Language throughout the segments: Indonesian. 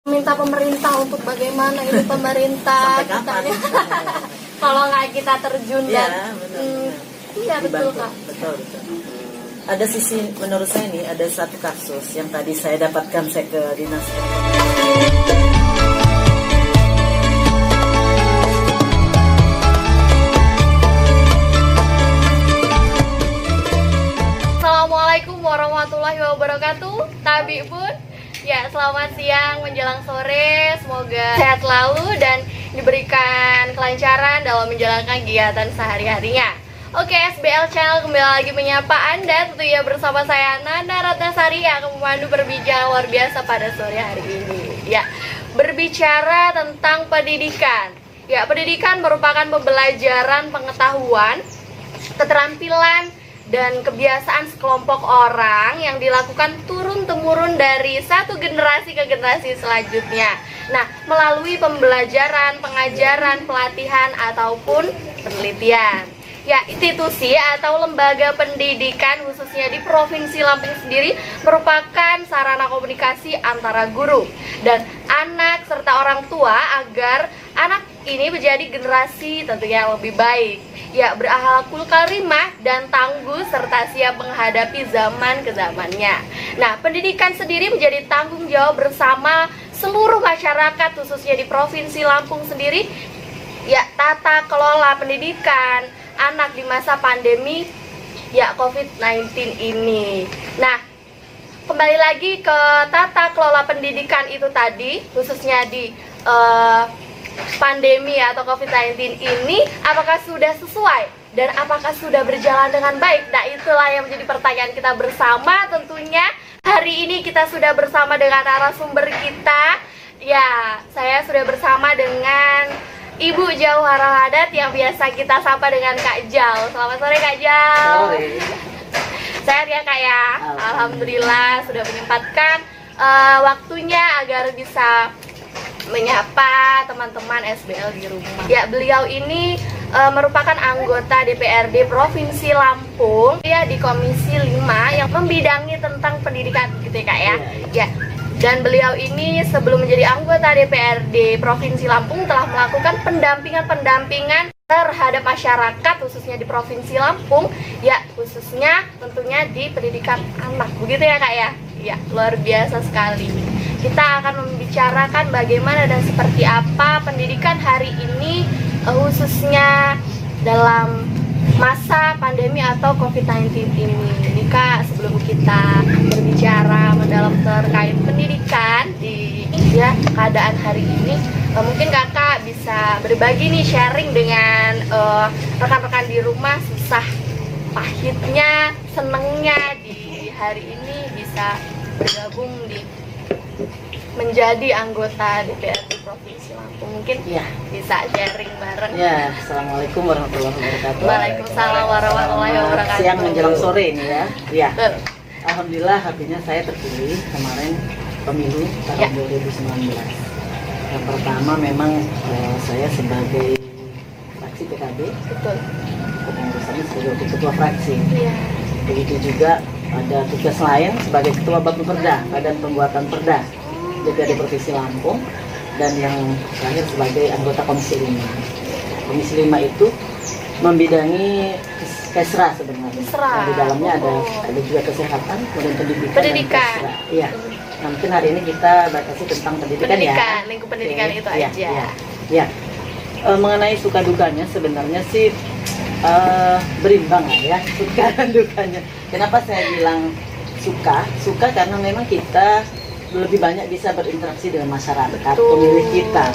Minta pemerintah untuk bagaimana ini pemerintah Sampai kapan? kalau nggak kita terjun Iya, dan benar. iya betul Dibantu. Kak. Betul. Ada sisi menurut saya nih, ada satu kasus yang tadi saya dapatkan, saya ke dinas. Assalamualaikum warahmatullahi wabarakatuh. Tabi pun ya, selamat siang menjelang sore. Semoga sehat selalu dan diberikan kelancaran dalam menjalankan kegiatan sehari-harinya. Oke, SBL Channel kembali lagi menyapa Anda, tentunya bersama saya Nana Ratnasari yang akan memandu berbicara luar biasa pada sore hari ini. Ya, berbicara tentang pendidikan. Ya, pendidikan merupakan pembelajaran pengetahuan, keterampilan, dan kebiasaan sekelompok orang yang dilakukan turun-temurun dari satu generasi ke generasi selanjutnya. Nah, melalui pembelajaran, pengajaran, pelatihan, ataupun penelitian. Ya, institusi atau lembaga pendidikan khususnya di Provinsi Lampung sendiri merupakan sarana komunikasi antara guru dan anak serta orang tua agar anak ini menjadi generasi tentunya yang lebih baik. Ya, berakhlakul karimah dan tangguh serta siap menghadapi zaman ke zamannya. Nah, pendidikan sendiri menjadi tanggung jawab bersama seluruh masyarakat khususnya di Provinsi Lampung sendiri. Ya, tata kelola pendidikan anak di masa pandemi ya COVID-19 ini. Nah, kembali lagi ke tata kelola pendidikan itu tadi, khususnya di pandemi atau COVID-19 ini, apakah sudah sesuai dan apakah sudah berjalan dengan baik? Nah, itulah yang menjadi pertanyaan kita bersama tentunya. Hari ini kita sudah bersama dengan narasumber kita. Ya, saya sudah bersama dengan Ibu Jauharah Hadat yang biasa kita sapa dengan Kak Jal. Selamat sore Kak Jal. Sore. Sehat ya Kak ya? Alhamdulillah sudah menyempatkan waktunya agar bisa menyapa teman-teman SBL di rumah. Ya, beliau ini merupakan anggota DPRD Provinsi Lampung ya, di Komisi 5 yang membidangi tentang pendidikan gitu ya Kak ya. Ya. Dan beliau ini sebelum menjadi anggota DPRD Provinsi Lampung telah melakukan pendampingan terhadap masyarakat khususnya di Provinsi Lampung ya, khususnya tentunya di pendidikan anak. Begitu ya Kak ya? Ya, luar biasa sekali. Kita akan membicarakan bagaimana dan seperti apa pendidikan hari ini khususnya dalam masa pandemi atau COVID-19 ini. Jadi Kak, sebelum kita berbicara mendalam terkait pendidikan di ya keadaan hari ini, mungkin Kakak bisa berbagi nih, sharing dengan rekan-rekan di rumah susah pahitnya, senengnya di hari ini bisa bergabung di menjadi anggota DPRD Provinsi Lampung. Mungkin Ya, bisa sharing bareng. ya. Assalamualaikum warahmatullahi wabarakatuh. Waalaikumsalam warahmatullahi wabarakatuh. Siang menjelang sore ini ya. Ya. Betul. Alhamdulillah akhirnya saya terpilih kemarin pemilu tahun Ya. 2019. Yang pertama memang saya sebagai fraksi PKB, Betul. kepengurusannya sebagai ketua fraksi. Iya. Begitu juga ada tugas lain sebagai ketua Bappeperda, Badan Pembuatan Perda DPRD Provinsi Lampung, dan yang terakhir sebagai anggota Komisi 5. Komisi 5 itu membidangi Kesra sebenarnya. Kesra. Nah, di dalamnya Oh. ada juga kesehatan, kemudian pendidikan. Pendidikan. Dan Kesra. Iya. Nah, mungkin hari ini kita batasi tentang pendidikan, Pendidikan, ya. lingkup pendidikan Oke. itu Iya, aja. iya, iya. Mengenai suka dukanya sebenarnya sih berimbang lah ya, suka dan dukanya. Kenapa saya bilang suka? Suka karena memang kita lebih banyak bisa berinteraksi dengan masyarakat, Betul. pemilih kita.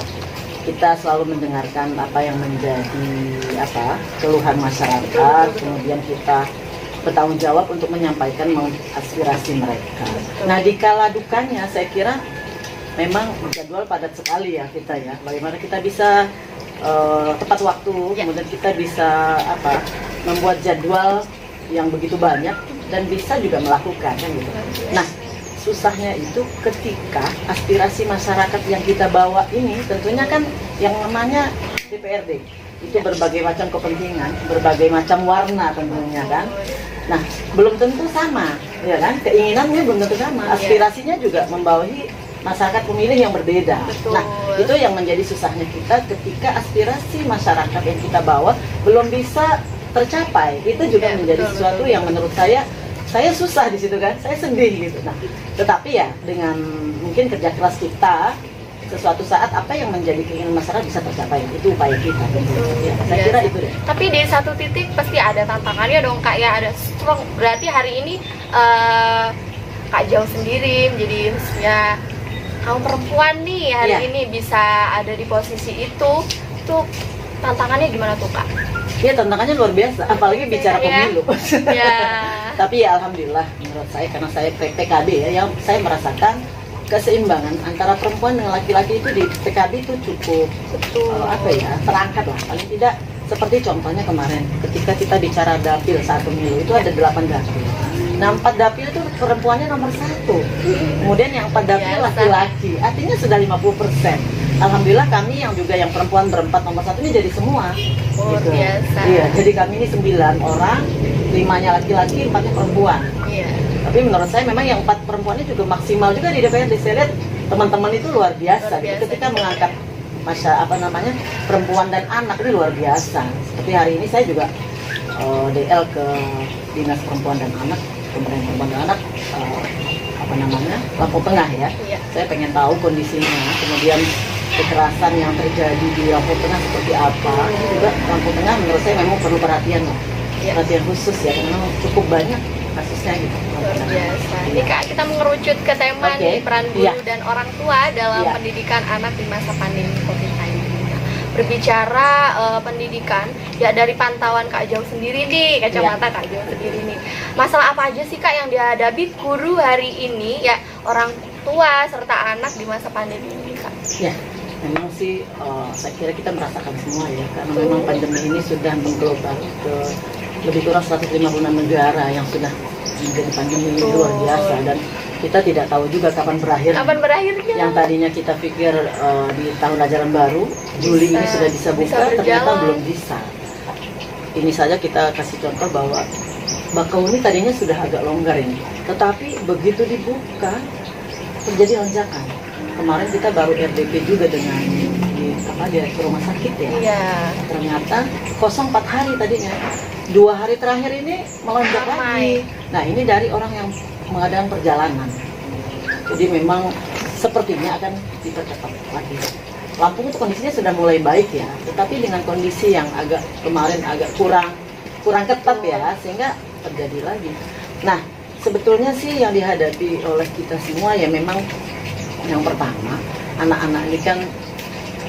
Kita selalu mendengarkan apa yang menjadi keluhan masyarakat, kemudian kita bertanggung jawab untuk menyampaikan aspirasi mereka. Nah, di kala dukanya saya kira memang jadwal padat sekali ya kita ya. Bagaimana kita bisa tepat waktu, kemudian kita bisa membuat jadwal yang begitu banyak dan bisa juga melakukan kan gitu. Nah, susahnya itu ketika aspirasi masyarakat yang kita bawa ini tentunya kan yang namanya DPRD itu berbagai macam kepentingan, berbagai macam warna tentunya kan. Nah, belum tentu sama, ya kan? Keinginannya belum tentu sama, aspirasinya juga membawahi masyarakat pemilih yang berbeda. Betul. Nah, itu yang menjadi susahnya kita ketika aspirasi masyarakat yang kita bawa belum bisa tercapai. Itu juga Ya, menjadi betul, sesuatu betul. yang menurut saya susah di situ kan, saya sedih gitu. Nah, tetapi ya dengan mungkin kerja keras kita, sesuatu saat apa yang menjadi keinginan masyarakat bisa tercapai, itu upaya kita. Ya, saya Iya. kira itu deh. Tapi di satu titik pasti ada tantangannya dong Kak ya, ada strong. Berarti hari ini Kak Jau sendiri menjadi ya kaum perempuan nih hari Iya. ini bisa ada di posisi itu tantangannya gimana tuh Kak? Ya tantangannya luar biasa, apalagi bicara Ya. pemilu. Ya. Tapi ya alhamdulillah menurut saya karena saya PKB ya, yang saya merasakan keseimbangan antara perempuan dengan laki-laki itu di PKB itu cukup apa ya, terangkat lah. Paling tidak seperti contohnya kemarin ketika kita bicara dapil saat pemilu itu ada 8 dapil. Nah 4 dapil itu perempuannya nomor 1. Kemudian yang 4 dapil Biasa. laki-laki, artinya sudah 50%. Alhamdulillah kami yang juga yang perempuan berempat nomor 1 ini jadi semua. Luar biasa. Iya, jadi kami ini 9 orang, 5-nya laki-laki, 4-nya perempuan. Iya. Tapi menurut saya memang yang 4 perempuan ini juga maksimal juga di DPRD. Saya lihat teman-teman itu luar biasa. Luar biasa. Ketika mengangkat perempuan dan anak ini luar biasa. Seperti hari ini saya juga DL ke Dinas Perempuan dan Anak, Kementerian Perempuan dan Anak, Lampung Tengah ya. Iya. Saya pengen tahu kondisinya, kemudian kekerasan yang terjadi di Lampung Tengah seperti apa. Ini juga Lampung Tengah menurut saya memang perlu perhatian lah, Iya. perhatian khusus ya, karena memang cukup banyak kasusnya gitu. Luar biasa. Ini Kak, kita mengerucut ke tema Oke. nih, peran guru Iya. dan orang tua dalam Iya. pendidikan anak di masa pandemi COVID-19. Nah, berbicara pendidikan, ya dari pantauan Kak Jau sendiri nih, kacamata Kak Jau sendiri nih. Masalah apa aja sih Kak yang dihadapi guru hari ini, ya orang tua serta anak di masa pandemi ini Kak? Ya, memang sih saya kira kita merasakan semua ya, karena memang pandemi ini sudah mengglobal ke lebih kurang 156 negara yang sudah menjadi pandemi ini luar biasa, dan kita tidak tahu juga kapan berakhir. Kapan berakhirnya? Yang tadinya kita pikir di tahun ajaran baru Juli ini sudah bisa buka, ternyata berjalan. belum bisa. Ini saja kita kasih contoh bahwa Bakau ini tadinya sudah agak longgar ini, tetapi begitu dibuka terjadi lonjakan. Kemarin kita baru RDP juga dengan di rumah sakit ya. Iya. Ternyata kosong 4 hari tadinya. 2 hari terakhir ini melonjak lagi. Nah ini dari orang yang mengadakan perjalanan. Jadi memang sepertinya akan dipercepat lagi. Lampung itu kondisinya sudah mulai baik ya, tetapi dengan kondisi yang kemarin agak kurang ketat ya, sehingga terjadi lagi. Nah sebetulnya sih yang dihadapi oleh kita semua ya memang yang pertama, anak-anak ini kan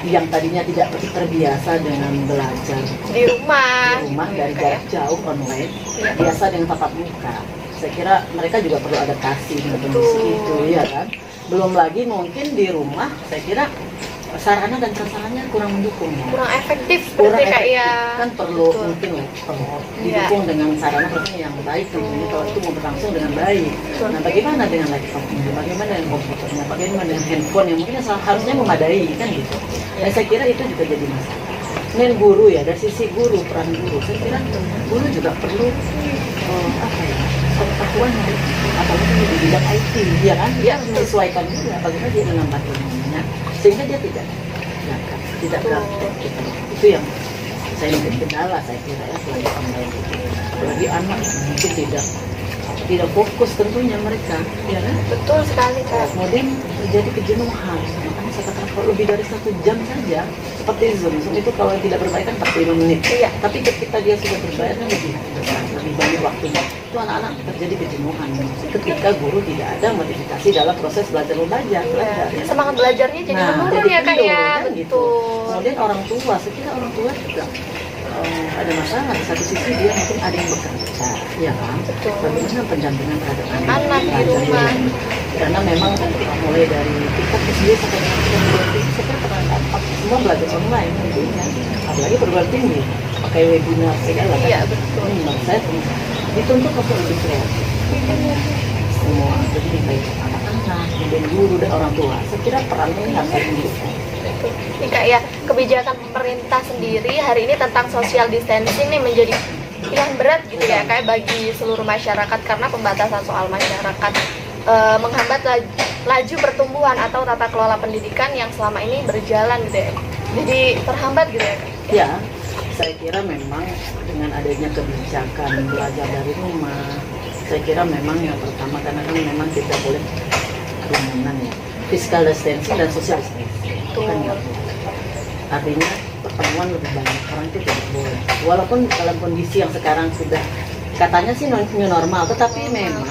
yang tadinya tidak terbiasa dengan belajar Di rumah. dari jarak jauh online, Iya. biasa dengan tatap muka. Saya kira mereka juga perlu adaptasi dengan kondisi itu, ya kan. Belum lagi mungkin di rumah, saya kira sarana dan prasarannya kurang mendukung ya. Kurang efektif Kurang seperti Kak efektif. ya. Kan perlu Betul. mungkin Iya. didukung dengan sarana prasarana yang baik tentunya kalau itu mau berlangsung dengan baik. Betul. Nah bagaimana dengan laptopnya, bagaimana dengan komputernya, bagaimana dengan handphone yang mungkin harusnya memadai kan gitu. Dan saya kira itu juga jadi masalah. Kemudian guru ya, dari sisi guru, peran guru, saya kira guru juga perlu pengetahuan apalagi di bidang IT, ya kan? Dia harus menyesuaikan juga bagaimana dia menambah ilmunya sehingga dia tidak praktek gitu. Itu yang saya menjadi kendala saya kira ya selain online itu. Apalagi anak mungkin tidak fokus tentunya mereka, ya kan? Betul sekali Kak. Kemudian terjadi kejenuhan, makanya saya katakan kalau lebih dari 1 jam saja seperti Zoom itu kalau tidak berbayar kan 45 menit. Iya. Tapi ketika dia sudah berbayar kan lebih banyak waktunya. Itu anak-anak terjadi kejenuhan ketika guru tidak ada modifikasi dalam proses belajar mengajar. Iya. Semangat belajarnya jadi menurun jadi ya Kak kendor, ya. kan gitu. Betul. Kemudian orang tua, saya kira orang tua juga ada masalah. Di satu sisi dia mungkin ada yang bekerja, ya kan? Betul. Bagaimana pendampingan terhadap Anak di rumah. karena memang mulai dari tingkat SD sampai dengan perguruan tinggi saya kira pernah dampak semua belajar online tentunya, apalagi perguruan tinggi pakai webinar segala kan. Iya betul. Menurut saya dituntut untuk lebih kreatif semua, jadi baik anak-anak, kemudian guru dan orang tua. Saya kira perannya ini harus didukung. Ini Kak ya, kebijakan pemerintah sendiri hari ini tentang social distancing nih menjadi pilihan berat gitu ya Kak bagi seluruh masyarakat karena pembatasan soal masyarakat menghambat laju pertumbuhan atau tata kelola pendidikan yang selama ini berjalan gitu ya. Jadi terhambat gitu ya Kak? Ya, saya kira memang dengan adanya kebijakan belajar dari rumah, saya kira memang yang pertama karena kan memang kita boleh kerumunan ya, physical distancing dan social distancing. Kan nggak boleh. Artinya pertemuan lebih banyak orang itu tidak boleh. Walaupun dalam kondisi yang sekarang sudah katanya sih new normal, tetapi memang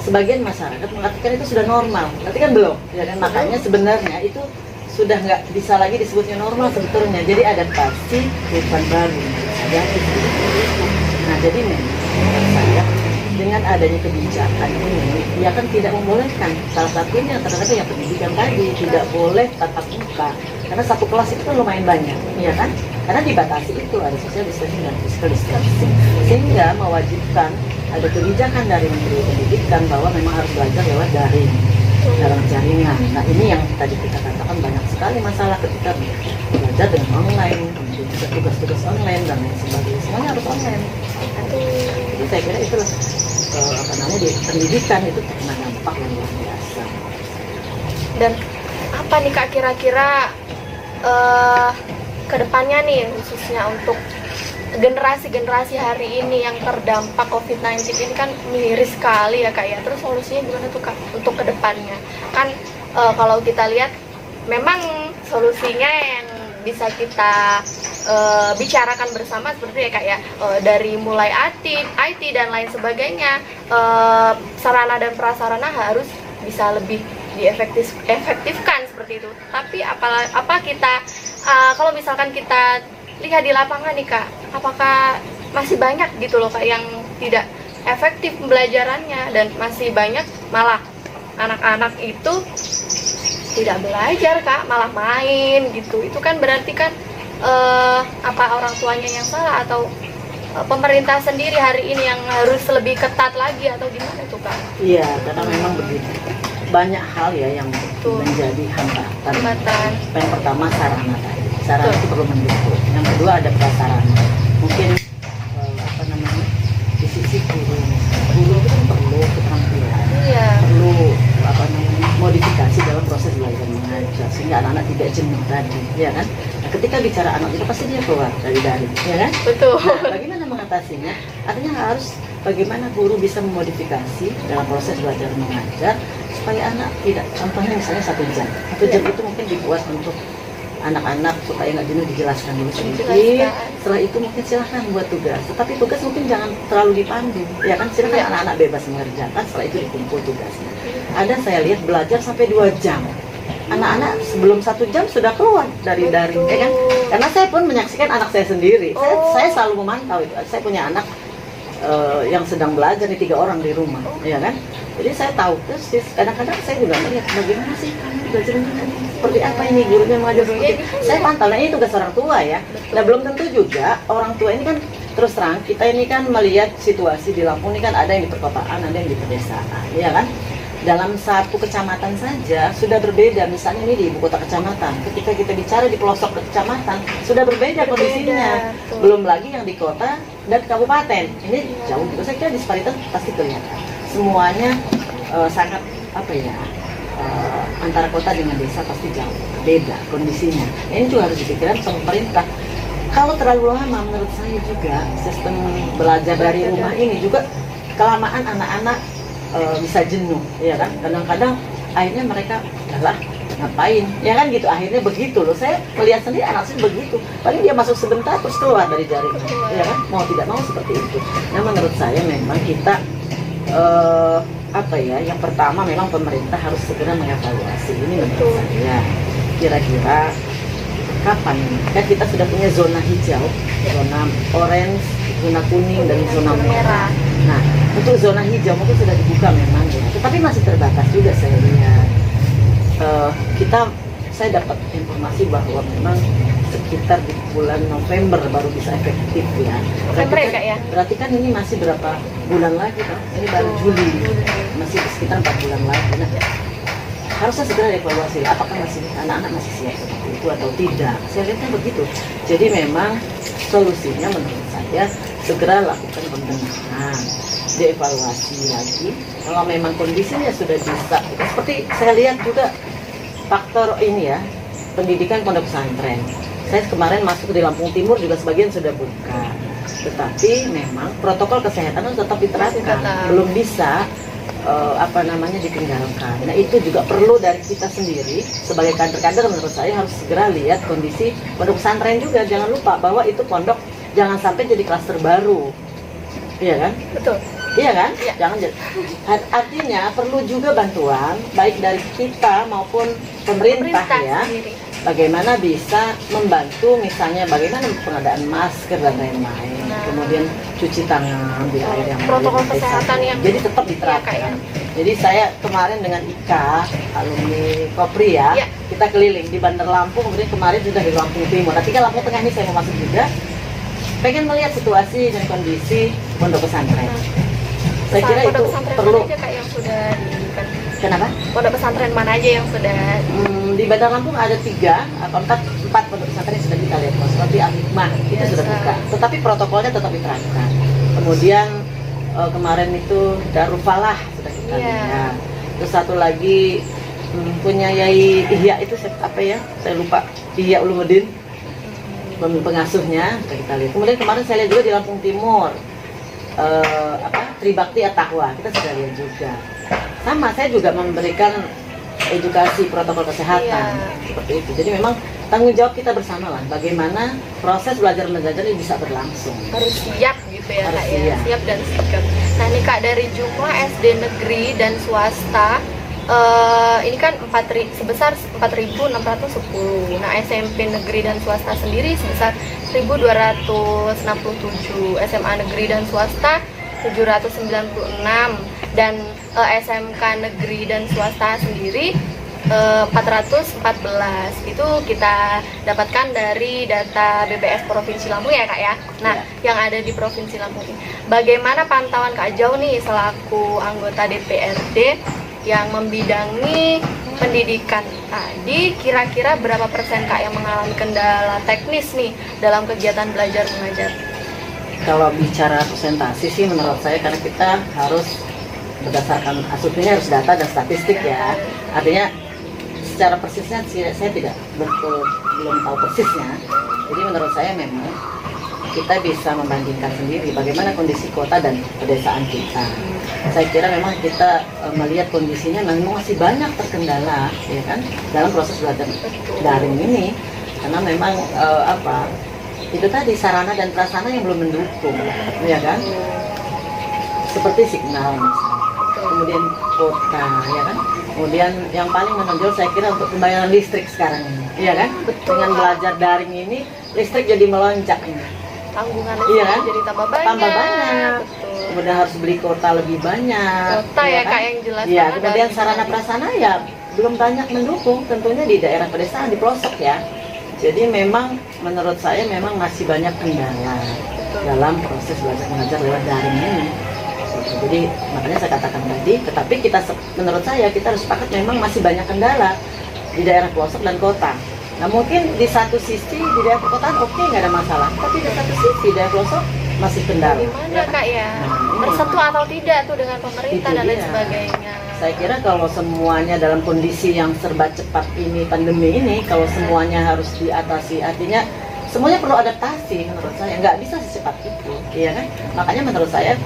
sebagian masyarakat mengatakan itu sudah normal, tapi kan belum. Ya kan? Makanya sebenarnya itu sudah nggak bisa lagi disebut new normal sebetulnya. Jadi adaptasi kehidupan baru. Nah jadi memang saya dengan adanya kebijakan ini, dia kan tidak membolehkan. Salah satunya ternyata yang pendidikan tadi tidak boleh tatap muka. Karena satu kelas itu kan lumayan banyak, ya kan? Karena dibatasi itu ada social distancing dan physical distancing, sehingga mewajibkan ada kebijakan dari Menteri Pendidikan bahwa memang harus belajar lewat daring dalam jaringan. Nah ini yang tadi kita katakan banyak sekali masalah ketika belajar dengan online, kemudian juga tugas-tugas online dan lain sebagainya, semuanya harus online. Jadi saya kira itulah di pendidikan itu terkena dampak yang luar biasa. Dan apa nih Kak kira-kira kedepannya nih khususnya untuk generasi-generasi hari ini yang terdampak COVID-19 ini kan miris sekali ya Kak ya. Terus solusinya gimana tuh Kak untuk kedepannya? Kan kalau kita lihat memang solusinya yang bisa kita bicarakan bersama seperti ya Kak ya, dari mulai IT dan lain sebagainya, sarana dan prasarana harus bisa lebih diefektifkan seperti itu. Tapi apa kita kalau misalkan kita lihat di lapangan nih Kak, apakah masih banyak gitu loh Kak yang tidak efektif pembelajarannya dan masih banyak malah anak-anak itu tidak belajar Kak, malah main gitu. Itu kan berarti kan apa orang tuanya yang salah atau pemerintah sendiri hari ini yang harus lebih ketat lagi atau gimana tuh Kak? Iya, karena memang begitu. Banyak hal ya yang menjadi hambatan. Yang pertama sarana tadi. Sarana itu perlu mendukung. Yang kedua ada prasarana. Mungkin di sisi guru itu kan perlu keterampilan. Iya. Perlu modifikasi dalam proses belajar mengajar sehingga anak-anak tidak jenuh tadi, ya kan? Nah, ketika bicara anak itu pasti dia keluar dari daring, ya kan? Betul. Nah, bagaimana mengatasinya? Artinya harus bagaimana guru bisa memodifikasi dalam proses belajar mengajar supaya anak tidak, contohnya misalnya 1 jam itu mungkin dibuat untuk anak-anak supaya nggak jenuh, dijelaskan dulu sedikit. Setelah itu mungkin silahkan buat tugas, tetapi tugas mungkin jangan terlalu dipandu, ya kan? Silahkan anak-anak bebas mengerjakan, setelah itu dikumpul tugasnya. Ada saya lihat belajar sampai 2 jam, anak-anak sebelum 1 jam sudah keluar dari daring, ya kan? Karena saya pun menyaksikan anak saya sendiri. Saya selalu memantau itu. Saya punya anak yang sedang belajar nih 3 orang di rumah, ya kan? Jadi saya tahu persis. Kadang-kadang saya juga melihat bagaimana sih kamu belajar seperti apa ini gurunya mengajar seperti itu. Saya pantau. Nah ini tugas orang tua ya. Nah belum tentu juga orang tua ini kan terus terang kita ini kan melihat situasi di Lampung ini kan ada yang di perkotaan, ada yang di pedesaan, ya kan? Dalam satu kecamatan saja sudah berbeda. Misalnya ini di ibu kota kecamatan, ketika kita bicara di pelosok kecamatan sudah berbeda kondisinya. Belum lagi yang di kota dan kabupaten, ini jauh juga. Saya kira disparitas pasti kelihatan. Semuanya sangat antara kota dengan desa pasti jauh beda kondisinya. Ini juga harus dipikirkan sama pemerintah. Kalau terlalu lama menurut saya juga sistem belajar dari rumah ini juga kelamaan anak-anak bisa jenuh, ya kan? Kadang-kadang akhirnya mereka adalah ngapain, ya kan gitu. Akhirnya begitu loh. Saya melihat sendiri anak saya begitu. Paling dia masuk sebentar terus keluar dari jaringan, ya kan? Mau tidak mau seperti itu. Nah menurut saya memang kita yang pertama memang pemerintah harus segera mengevaluasi ini menurut saya. Kira-kira kapan? Kan kita sudah punya zona hijau, zona orange, zona kuning dan zona merah. Nah, untuk zona hijau mungkin sudah dibuka memang ya, tetapi masih terbatas juga saya lihat. Saya dapat informasi bahwa memang sekitar di bulan November baru bisa efektif ya. Berarti kan ini masih berapa bulan lagi kan? Ini baru Juli, masih sekitar 4 bulan lagi. Nah, harusnya segera evaluasi apakah anak-anak masih siap seperti itu atau tidak. Saya lihatnya begitu. Jadi memang solusinya menurut saya segera lakukan pembenahan. dievaluasi lagi. Kalau memang kondisinya sudah bisa, seperti saya lihat juga faktor ini ya, pendidikan pondok pesantren. Saya kemarin masuk di Lampung Timur juga sebagian sudah buka, tetapi memang protokol kesehatan harus tetap diterapkan, belum bisa ditinggalkan. Nah itu juga perlu dari kita sendiri sebagai kader-kader, menurut saya harus segera lihat kondisi pondok pesantren juga. Jangan lupa bahwa itu pondok jangan sampai jadi klaster baru, iya kan? Betul. Iya kan? Iya. Jangan jadi. Artinya perlu juga bantuan baik dari kita maupun pemerintah ya. Sendiri. Bagaimana bisa membantu, misalnya bagaimana pengadaan masker dan lain-lain, kemudian cuci tangan di air yang protokol kesehatan yang jadi tetap diterapkan. Jadi saya kemarin dengan Ika, alumni Kopri ya, kita keliling di Bandar Lampung, kemudian kemarin sudah di Lampung Timur. Tapi kan Lampung Tengah ini saya mau masuk juga, pengen melihat situasi dan kondisi pondok pesantren. Saya kira itu perlu. Aja, Kak, yang sudah didirikan. Kenapa? Pondok pesantren mana aja yang sudah? Di Bandar Lampung ada 4 pondok pesantren yang sudah kita lihat, seperti Al-Hikmah itu sudah buka, tetapi protokolnya tetap diterapkan. Kemudian kemarin itu Darul Falah sudah kita lihat. Terus satu lagi punya Yai Ihya itu apa ya? Saya lupa. Ihya Ulumuddin, pengasuhnya sudah kita lihat. Kemudian kemarin saya lihat juga di Lampung Timur. Tribakti At-Taqwa kita sudah lihat juga. Sama, saya juga memberikan edukasi protokol kesehatan seperti itu. Jadi memang tanggung jawab kita bersama lah, bagaimana proses belajar mengajar ini bisa berlangsung. Harus siap gitu ya, harus Kak ya. Siap dan sigap. Nah ini Kak, dari jumlah SD negeri dan swasta ini kan sebesar 4.610. Nah SMP negeri dan swasta sendiri sebesar 1.267, SMA negeri dan swasta 796, dan SMK negeri dan swasta sendiri 414. Itu kita dapatkan dari data BPS Provinsi Lampung ya, Kak ya. Nah, yang ada di Provinsi Lampung ini. Bagaimana pantauan Kak Jau nih selaku anggota DPRD yang membidangi pendidikan tadi, kira-kira berapa persen Kak yang mengalami kendala teknis nih dalam kegiatan belajar mengajar? Kalau bicara presentasi sih menurut saya, karena kita harus berdasarkan asumsinya harus data dan statistik ya. Artinya secara persisnya saya tidak belum tahu persisnya. Jadi menurut saya memang kita bisa membandingkan sendiri bagaimana kondisi kota dan pedesaan kita. Saya kira memang kita melihat kondisinya memang masih banyak terkendala ya kan dalam proses belajar daring ini, karena memang itu tadi sarana dan prasarana yang belum mendukung ya kan, seperti signal misalnya, kemudian kota ya kan, kemudian yang paling menonjol saya kira untuk pembayaran listrik sekarang ini ya kan. Betul. Dengan belajar daring ini listrik jadi melonjak ini, tanggungan listrik kan? Jadi tambah banyak. Betul. Kemudian harus beli kuota lebih banyak kota ya Kak yang jelas ya. Kemudian sarana prasarana ya belum banyak mendukung, tentunya di daerah pedesaan, di pelosok ya. Jadi memang menurut saya memang masih banyak kendala dalam proses belajar mengajar lewat daring ini. Jadi makanya saya katakan tadi, tetapi menurut saya kita harus sepakat memang masih banyak kendala di daerah pelosok dan kota. Nah mungkin di satu sisi di daerah perkotaan oke, nggak ada masalah, tapi di satu sisi di daerah pelosok masih kendala. Gimana Kak ya? Tersentuh atau tidak tuh dengan pemerintah dan lain sebagainya. Saya kira kalau semuanya dalam kondisi yang serba cepat ini, pandemi ini, kalau semuanya harus diatasi, artinya semuanya perlu adaptasi menurut saya, nggak bisa secepat itu, iya kan? Makanya menurut saya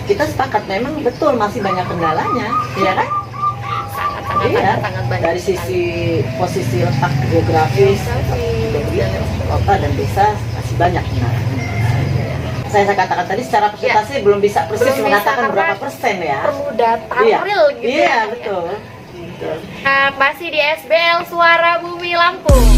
kita sepakat memang betul masih banyak kendalanya, iya kan? Sangat banyak. Dari sisi posisi letak geografis, kota dan desa masih banyak kendalanya. Saya katakan tadi secara persentase belum bisa persis mengatakan berapa persen ya. Perlu data real gitu. Iya, betul. Nah, masih di SBL Suara Bumi Lampung.